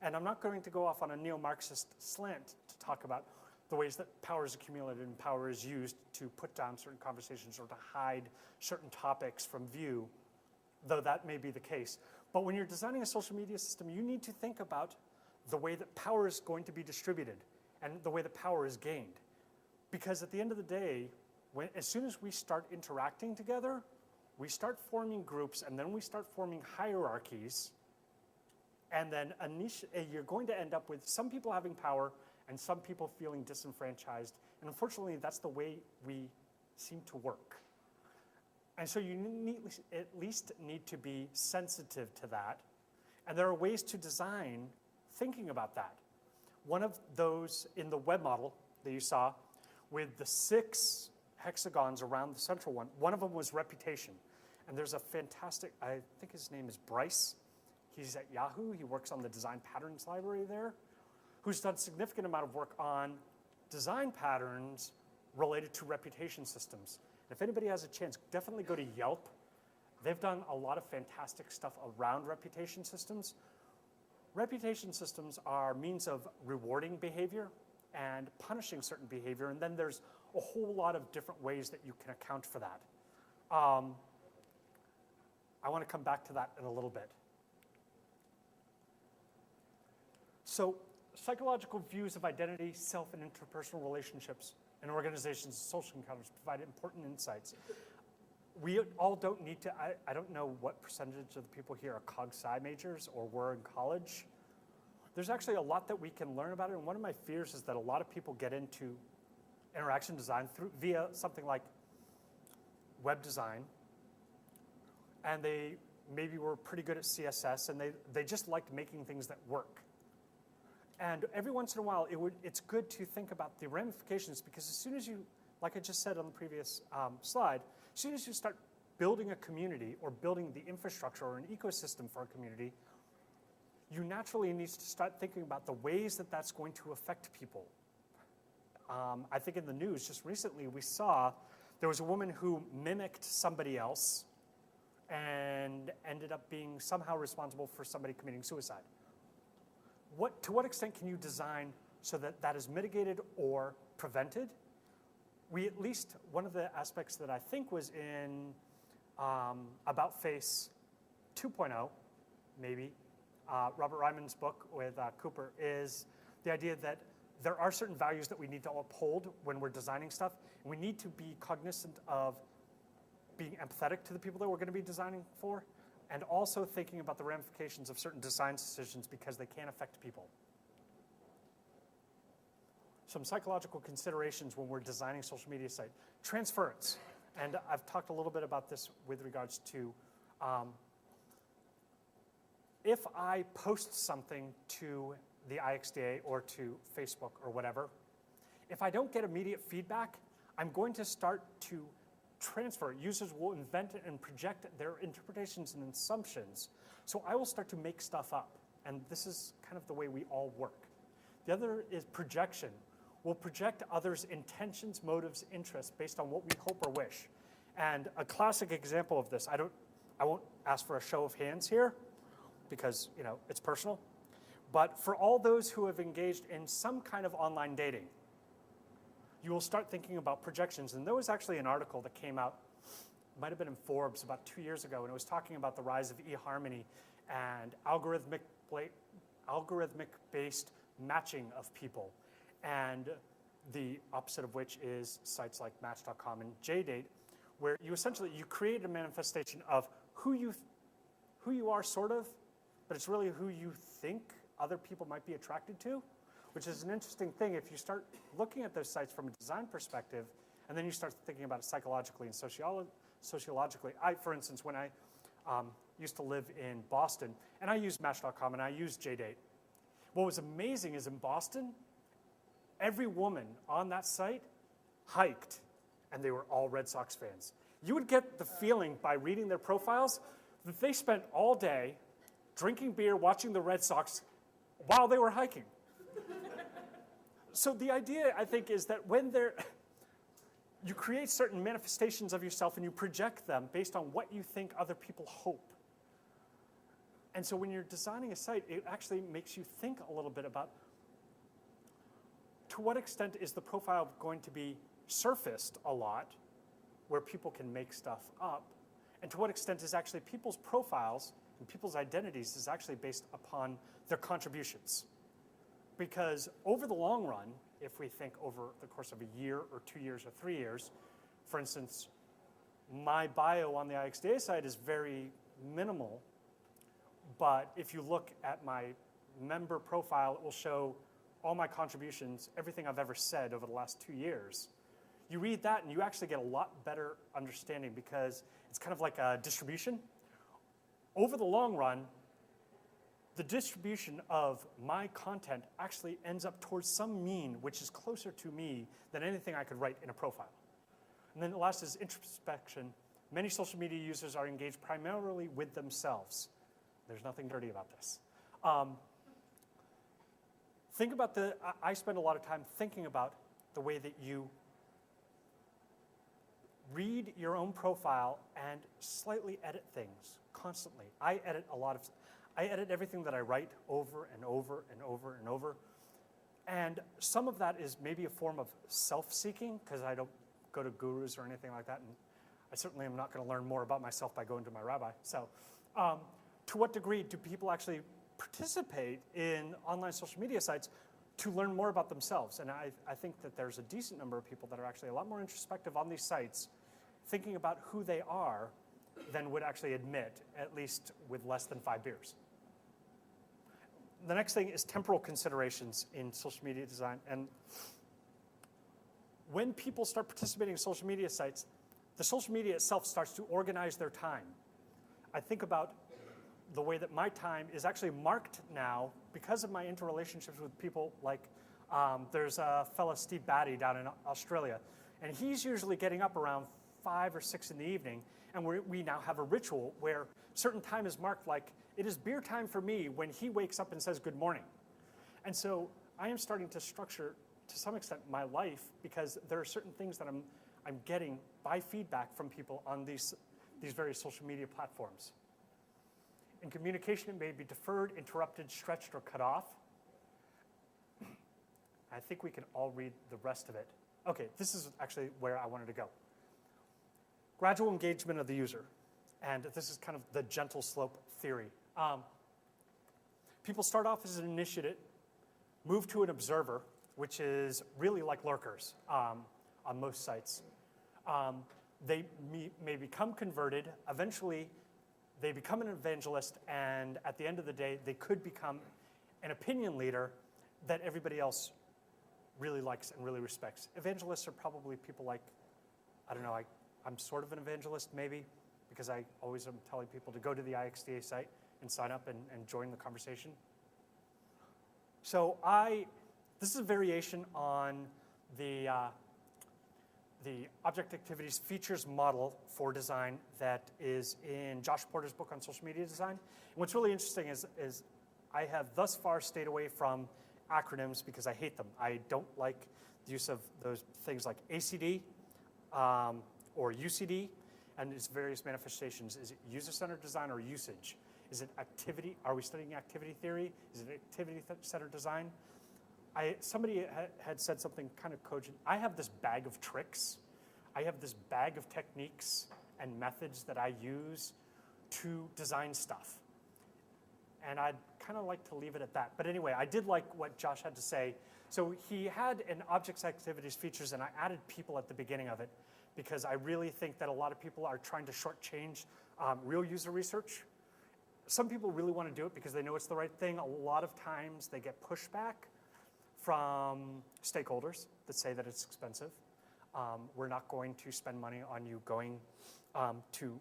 And I'm not going to go off on a neo-Marxist slant to talk about the ways that power is accumulated and power is used to put down certain conversations or to hide certain topics from view, though that may be the case. But when you're designing a social media system, you need to think about the way that power is going to be distributed and the way that power is gained. Because at the end of the day, as soon as we start interacting together, we start forming groups, and then we start forming hierarchies, and then you're going to end up with some people having power and some people feeling disenfranchised. And unfortunately, that's the way we seem to work. And so you at least need to be sensitive to that. And there are ways to design thinking about that. One of those in the web model that you saw with the 6 hexagons around the central one of them was reputation. And there's a fantastic, I think his name is Bryce. He's at Yahoo. He works on the design patterns library there, who's done a significant amount of work on design patterns related to reputation systems. If anybody has a chance, definitely go to Yelp. They've done a lot of fantastic stuff around reputation systems. Reputation systems are means of rewarding behavior and punishing certain behavior, and then there's a whole lot of different ways that you can account for that. I want to come back to that in a little bit. So, psychological views of identity, self, and interpersonal relationships in organizations and social encounters provide important insights. We all don't need to, I don't know what percentage of the people here are cog-sci majors or were in college. There's actually a lot that we can learn about it, and one of my fears is that a lot of people get into interaction design via something like web design, and they maybe were pretty good at CSS, and they just liked making things that work. And every once in a while, it's good to think about the ramifications, because as soon as you, like I just said on the previous slide, as soon as you start building a community or building the infrastructure or an ecosystem for a community, you naturally need to start thinking about the ways that that's going to affect people. I think in the news just recently we saw there was a woman who mimicked somebody else and ended up being somehow responsible for somebody committing suicide. To what extent can you design so that that is mitigated or prevented? At least one of the aspects that I think was in About Face 2.0, maybe, Robert Ryman's book with Cooper, is the idea that there are certain values that we need to uphold when we're designing stuff. And we need to be cognizant of being empathetic to the people that we're going to be designing for, and also thinking about the ramifications of certain design decisions because they can affect people. Some psychological considerations when we're designing a social media site. Transference. And I've talked a little bit about this with regards to if I post something to the IXDA or to Facebook or whatever, if I don't get immediate feedback, I'm going to start to transfer. Users will invent and project their interpretations and assumptions. So I will start to make stuff up. And this is kind of the way we all work. The other is projection. We'll project others' intentions, motives, interests based on what we hope or wish. And a classic example of this, I won't ask for a show of hands here because, it's personal. But for all those who have engaged in some kind of online dating, you will start thinking about projections. And there was actually an article that came out, might have been in Forbes about 2 years ago, and it was talking about the rise of eHarmony and algorithmic-based matching of people, and the opposite of which is sites like Match.com and JDate, where you essentially create a manifestation of who you are, sort of, but it's really who you think other people might be attracted to, which is an interesting thing if you start looking at those sites from a design perspective, and then you start thinking about it psychologically and sociologically. For instance, when I used to live in Boston, and I used Match.com and I used JDate, what was amazing is in Boston, every woman on that site hiked, and they were all Red Sox fans. You would get the feeling by reading their profiles that they spent all day drinking beer, watching the Red Sox while they were hiking. So the idea, I think, is that when you create certain manifestations of yourself and you project them based on what you think other people hope. And so when you're designing a site, it actually makes you think a little bit about to what extent is the profile going to be surfaced a lot, where people can make stuff up, and to what extent is actually people's profiles and people's identities is actually based upon their contributions. Because over the long run, if we think over the course of a year or 2 years or 3 years, for instance, my bio on the IXDA site is very minimal, but if you look at my member profile, it will show all my contributions, everything I've ever said over the last 2 years. You read that and you actually get a lot better understanding because it's kind of like a distribution. Over the long run, the distribution of my content actually ends up towards some mean, which is closer to me than anything I could write in a profile. And then the last is introspection. Many social media users are engaged primarily with themselves. There's nothing dirty about this. Think about I spend a lot of time thinking about the way that you read your own profile and slightly edit things constantly. I edit everything that I write over and over and over and over. And some of that is maybe a form of self-seeking because I don't go to gurus or anything like that. And I certainly am not going to learn more about myself by going to my rabbi. So to what degree do people actually participate in online social media sites to learn more about themselves? And I think that there's a decent number of people that are actually a lot more introspective on these sites, thinking about who they are than would actually admit, at least with less than 5 beers. The next thing is temporal considerations in social media design. And when people start participating in social media sites, the social media itself starts to organize their time. I think about the way that my time is actually marked now because of my interrelationships with people like, there's a fellow, Steve Batty, down in Australia, and he's usually getting up around 5 or 6 in the evening, and we now have a ritual where certain time is marked like, it is beer time for me when he wakes up and says good morning. And so I am starting to structure, to some extent, my life because there are certain things that I'm getting by feedback from people on these various social media platforms. In communication, it may be deferred, interrupted, stretched, or cut off. I think we can all read the rest of it. Okay, this is actually where I wanted to go. Gradual engagement of the user. And this is kind of the gentle slope theory. People start off as an initiate, move to an observer, which is really like lurkers on most sites. They may become converted. Eventually, they become an evangelist, and at the end of the day, they could become an opinion leader that everybody else really likes and really respects. Evangelists are probably people like, I don't know, I'm sort of an evangelist maybe, because I always am telling people to go to the IXDA site and sign up and join the conversation. So this is a variation on the object activities features model for design that is in Josh Porter's book on social media design. And what's really interesting is I have thus far stayed away from acronyms because I hate them. I don't like the use of those things like ACD or UCD and its various manifestations. Is it user-centered design or usage? Is it activity? Are we studying activity theory? Is it activity-centered design? Somebody had said something kind of cogent. I have this bag of tricks. I have this bag of techniques and methods that I use to design stuff. And I'd kind of like to leave it at that. But anyway, I did like what Josh had to say. So he had an objects, activities, features, and I added people at the beginning of it because I really think that a lot of people are trying to shortchange real user research. Some people really want to do it because they know it's the right thing. A lot of times they get pushback from stakeholders that say that it's expensive. We're not going to spend money on you going to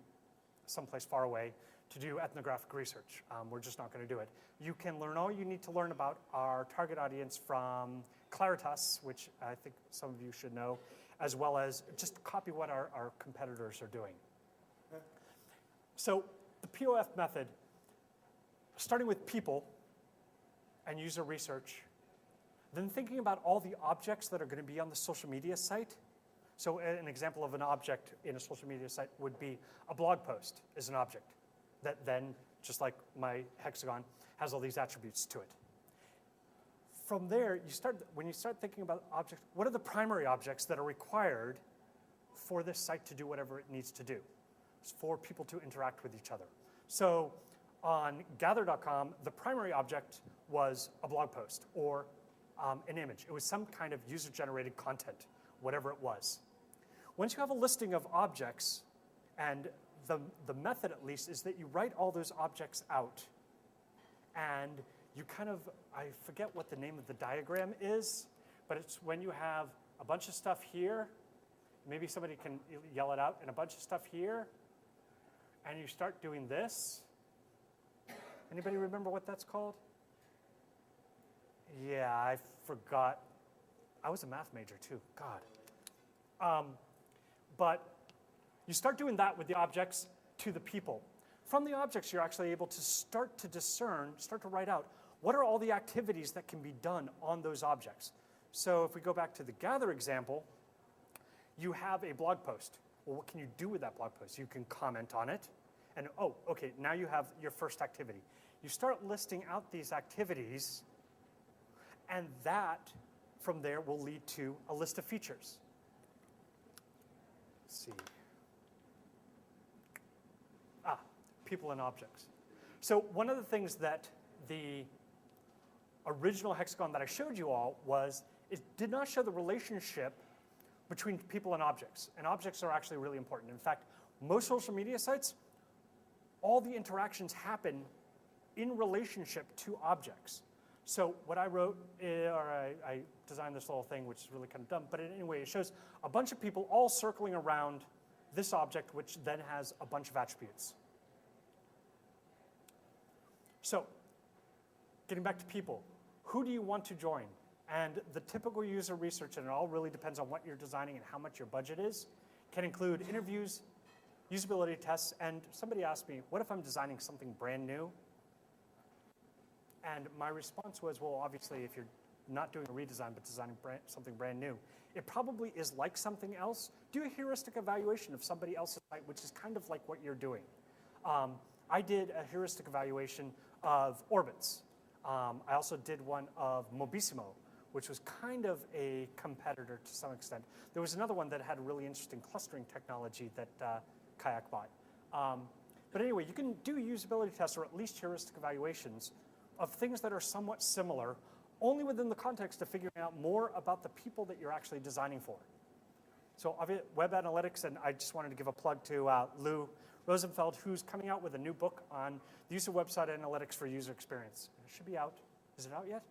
someplace far away to do ethnographic research. We're just not going to do it. You can learn all you need to learn about our target audience from Claritas, which I think some of you should know, as well as just copy what our competitors are doing. So the POF method, starting with people and user research, then thinking about all the objects that are going to be on the social media site. So an example of an object in a social media site would be a blog post is an object that then, just like my hexagon, has all these attributes to it. From there, when you start thinking about objects, what are the primary objects that are required for this site to do whatever it needs to do? It's for people to interact with each other. So on gather.com, the primary object was a blog post or an image. It was some kind of user-generated content, whatever it was. Once you have a listing of objects, and the method at least is that you write all those objects out, and you kind of, I forget what the name of the diagram is, but it's when you have a bunch of stuff here, maybe somebody can yell it out, and a bunch of stuff here, and you start doing this. Anybody remember what that's called? Yeah, I forgot. I was a math major too, God. But you start doing that with the objects to the people. From the objects, you're actually able to start to discern, start to write out, what are all the activities that can be done on those objects? So if we go back to the gather example, you have a blog post. Well, what can you do with that blog post? You can comment on it, and oh, okay, now you have your first activity. You start listing out these activities, and that, from there, will lead to a list of features. Let's see. People and objects. So one of the things that the original hexagon that I showed you all was, it did not show the relationship between people and objects. And objects are actually really important. In fact, most social media sites, all the interactions happen in relationship to objects. So what I wrote, I designed this little thing, which is really kind of dumb, but anyway, it shows a bunch of people all circling around this object, which then has a bunch of attributes. So, getting back to people, who do you want to join? And the typical user research, and it all really depends on what you're designing and how much your budget is, can include interviews, usability tests, and somebody asked me, what if I'm designing something brand new? And my response was, well, obviously, if you're not doing a redesign but designing something brand new, it probably is like something else. Do a heuristic evaluation of somebody else's site, which is kind of like what you're doing. I did a heuristic evaluation of Orbitz. I also did one of Mobissimo, which was kind of a competitor to some extent. There was another one that had a really interesting clustering technology that Kayak bought. But anyway, you can do usability tests or at least heuristic evaluations of things that are somewhat similar, only within the context of figuring out more about the people that you're actually designing for. So web analytics, and I just wanted to give a plug to Lou Rosenfeld, who's coming out with a new book on the use of website analytics for user experience. It should be out. Is it out yet?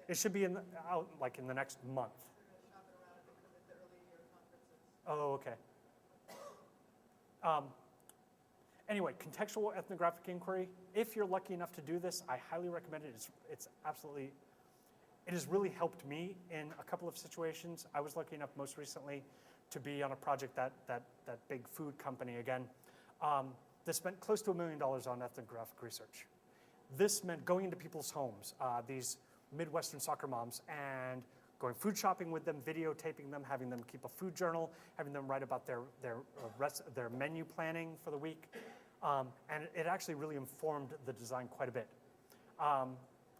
It should be out like in the next month. Oh, okay. Anyway, contextual ethnographic inquiry. If you're lucky enough to do this, I highly recommend it. It has really helped me in a couple of situations. I was lucky enough most recently to be on a project that big food company again, that spent close to $1 million on ethnographic research. This meant going into people's homes, these Midwestern soccer moms, and going food shopping with them, videotaping them, having them keep a food journal, having them write about their menu planning for the week. And it actually really informed the design quite a bit.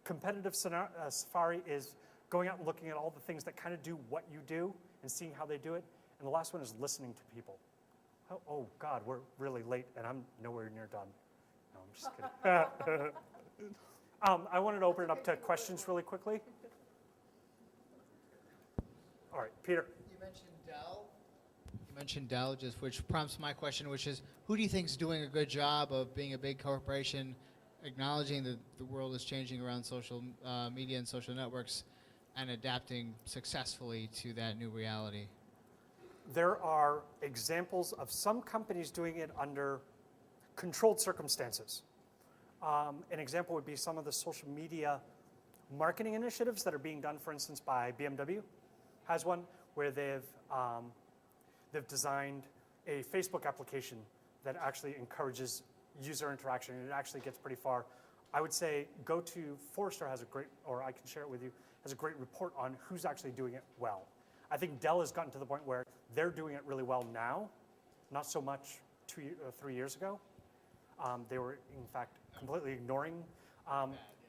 Competitive Safari is going out and looking at all the things that kind of do what you do and seeing how they do it. And the last one is listening to people. Oh God, we're really late and I'm nowhere near done. No, I'm just kidding. I wanted to open it up to questions really quickly. All right, Peter. You mentioned Dell, just which prompts my question, which is, who do you think is doing a good job of being a big corporation, acknowledging that the world is changing around social media and social networks, and adapting successfully to that new reality? There are examples of some companies doing it under controlled circumstances. An example would be some of the social media marketing initiatives that are being done, for instance, by BMW has one where they've designed a Facebook application that actually encourages user interaction, and it actually gets pretty far. I would say go to Forrester has a great, or I can share it with you, has a great report on who's actually doing it well. I think Dell has gotten to the point where they're doing it really well now, not so much 2 or 3 years ago. They were, in fact, completely ignoring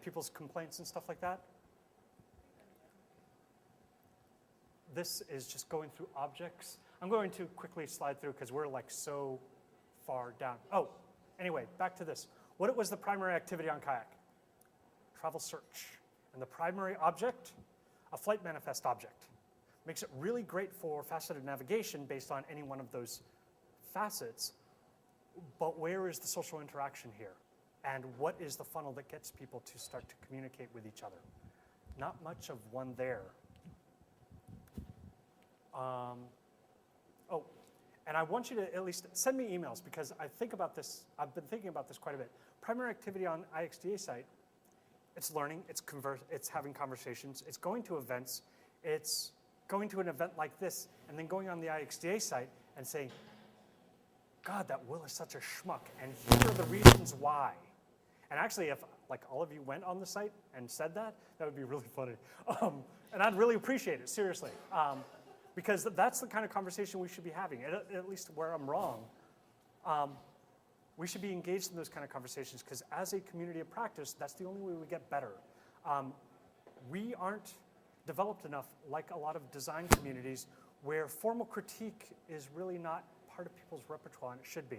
people's complaints and stuff like that. This is just going through objects. I'm going to quickly slide through because we're like so far down. Oh, anyway, back to this. What was the primary activity on Kayak? Travel search. And the primary object, a flight manifest object. Makes it really great for faceted navigation based on any one of those facets. But where is the social interaction here? And what is the funnel that gets people to start to communicate with each other? Not much of one there. Oh, and I want you to at least send me emails because I think about this, I've been thinking about this quite a bit. Primary activity on IXDA site, it's learning, it's having conversations, it's going to events, it's going to an event like this, and then going on the IXDA site and saying, God, that Will is such a schmuck, and here are the reasons why. And actually, if like all of you went on the site and said that would be really funny. And I'd really appreciate it, seriously. Because that's the kind of conversation we should be having, at least where I'm wrong. We should be engaged in those kind of conversations because as a community of practice, that's the only way we get better. We aren't developed enough, like a lot of design communities, where formal critique is really not part of people's repertoire, and it should be.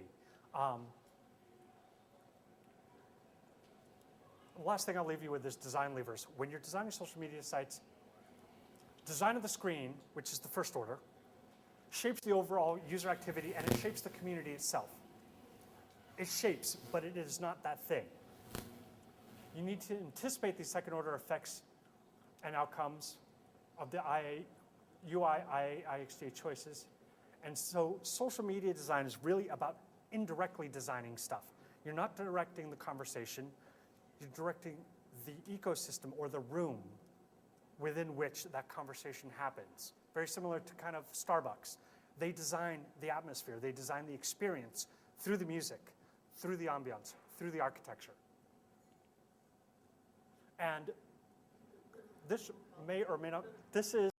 The last thing I'll leave you with is design levers. When you're designing social media sites, design of the screen, which is the first order, shapes the overall user activity, and it shapes the community itself. It shapes, but it is not that thing. You need to anticipate these second-order effects and outcomes of the UI, IXDA choices. And so social media design is really about indirectly designing stuff. You're not directing the conversation. You're directing the ecosystem or the room within which that conversation happens. Very similar to kind of Starbucks. They design the atmosphere, they design the experience through the music, through the ambiance, through the architecture. And this may or may not, this is